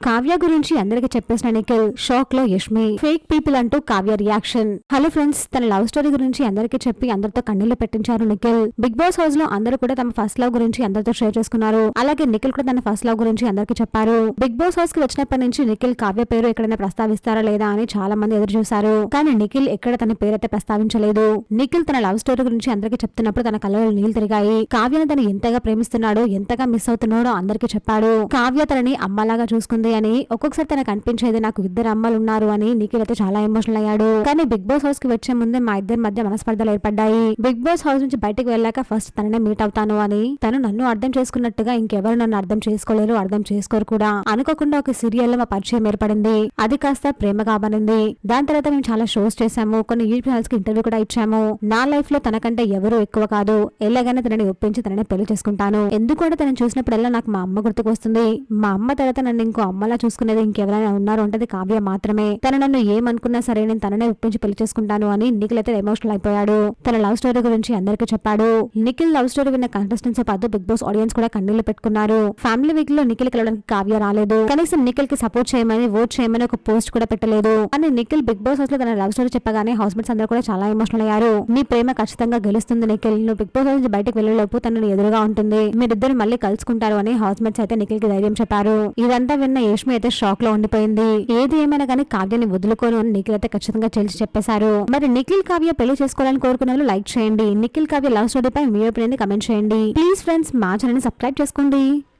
కావ్య గురించి అందరికి చెప్పేసిన నిఖిల్, షాక్ లో యష్మి, ఫేక్ పీపుల్ అంటూ కావ్య రియాక్షన్. హలో ఫ్రెండ్స్, తన లవ్ స్టోరీ గురించి అందరికి చెప్పి అందరితో కన్నీళ్లు పెట్టించారు నిఖిల్. బిగ్ బాస్ హౌస్ లో అందరూ కూడా తమ ఫస్ట్ లవ్ గురించి అందరితో షేర్ చేసుకున్నారు. అలాగే నిఖిల్ కూడా తన ఫస్ట్ లవ్ గురించి అందరికి చెప్పారు. బిగ్ బాస్ హౌస్ కి వచ్చినప్పటి నుంచి నిఖిల్ కావ్య పేరు ఎక్కడైనా ప్రస్తావిస్తారా లేదా అని చాలా మంది ఎదురు చూశారు. కానీ నిఖిల్ ఎక్కడ తన పేరైతే ప్రస్తావించలేదు. నిఖిల్ తన లవ్ స్టోరీ గురించి అందరికి చెప్తున్నప్పుడు తన కళ్ళలో నీళ్లు తిరిగాయి. కావ్యను తను ఎంతగా ప్రేమిస్తున్నాడో, ఎంతగా మిస్ అవుతున్నాడో అందరికి చెప్పాడు. కావ్య తనని అమ్మలాగా చూసుకుంది అని, ఒక్కొక్కసారి తనకు అనిపించేది నాకు ఇద్దరు అమ్మలు ఉన్నారు అని నిఖిల్ అయితే చాలా ఎమోషనల్ అయ్యాడు. కానీ బిగ్ బాస్ హౌస్ కి వచ్చే ముందే మా ఇద్దరి మధ్య మనస్పర్ధలు ఏర్పడ్డాయి. బిగ్ బాస్ హౌస్ నుంచి బయటకు వెళ్ళాక ఫస్ట్ తననే మీట్ అవుతాను అని, తను నన్ను అర్థం చేసుకున్నట్టుగా ఇంకెవరు నన్ను అర్థం చేసుకోలేరు, అర్థం చేసుకోరు కూడా. అనుకోకుండా ఒక సీరియల్ లో మా పరిచయం ఏర్పడింది. అది కాస్త ప్రేమగా మారింది. దాని తర్వాత మేము చాలా షోస్ చేశాము, కొన్ని యూట్యూబ్ ఛానల్స్ కి ఇంటర్వ్యూ కూడా ఇచ్చాము. నా లైఫ్ లో తనకంటే ఎవరు ఎక్కువ కాదు. ఎలాగైనా తనని ఒప్పించి తనని పెళ్లి చేసుకుంటాను. ఎందుకంటే తనని చూసినప్పుడల్లా నాకు మా అమ్మ గుర్తుకు వస్తుంది. మా అమ్మ తర్వాత నన్ను ఇంకో అమ్మలా చూసుకునేది ఇంకెవరైనా ఉన్నారు అంటే కావ్య మాత్రమే. తను నన్ను ఏమనుకున్నా సరే నేను తననే ఒప్పించి పెళ్లి చేసుకుంటాను అని నిఖిల్ అయితే ఎమోషనల్ అయిపోయాడు. తన లవ్ స్టోరీ గురించి అందరికీ చెప్పాడు. నిఖిల్ లవ్ స్టోరీ విన్న కంటెస్టెంట్స్ పాటు బిగ్ బాస్ ఆడియన్స్ కూడా కన్నీళ్లు పెట్టుకున్నారు. ఫ్యామిలీ వీక్ లో నిఖిల్ కలవడానికి కావ్య రాలేదు. కనీసం నిఖిల్ కి సపోర్ట్ చేయమని, ఓట్ చేయమని ఒక పోస్ట్ కూడా పెట్టలేదు. కానీ నిఖిల్ బిగ్ బాస్ హౌస్ లో తన లవ్ స్టోరీ చెప్పగానే హౌస్ మేట్స్ అందరూ కూడా చాలా ఎమోషనల్ అయ్యారు. నీ ప్రేమ ఖచ్చితంగా గెలుస్తుంది నిఖిల్, నువ్వు బిగ్ బాస్ నుంచి బయటకు వెళ్లేలోపు తనని ఎదురుగా ఉంటుంది, మీరిద్దరు మళ్ళీ కలుసుకుంటారు అని హౌస్ మేట్స్ అయితే నిఖిల్ కి ధైర్యం చెప్పారు. ఇదంతా విన్న యష్మి అయితే షాక్ లో ఉండిపోయింది. ఏది ఏమైనా కానీ కావ్యాన్ని వదులుకోను అని నిఖిల్ అయితే ఖచ్చితంగా చెల్చి చెప్పేశారు. మరి నిఖిల్ కావ్య పెళ్లి చేసుకోవాలని కోరుకునే వాళ్ళు లైక్ చేయండి. నిఖిల్ కావ్య లవ్ స్టోరీ పై మీ ఒపీనియన్ కమెంట్ చేయండి. ప్లీజ్ ఫ్రెండ్స్, మా ఛానల్ ని సబ్స్క్రైబ్ చేసుకోండి.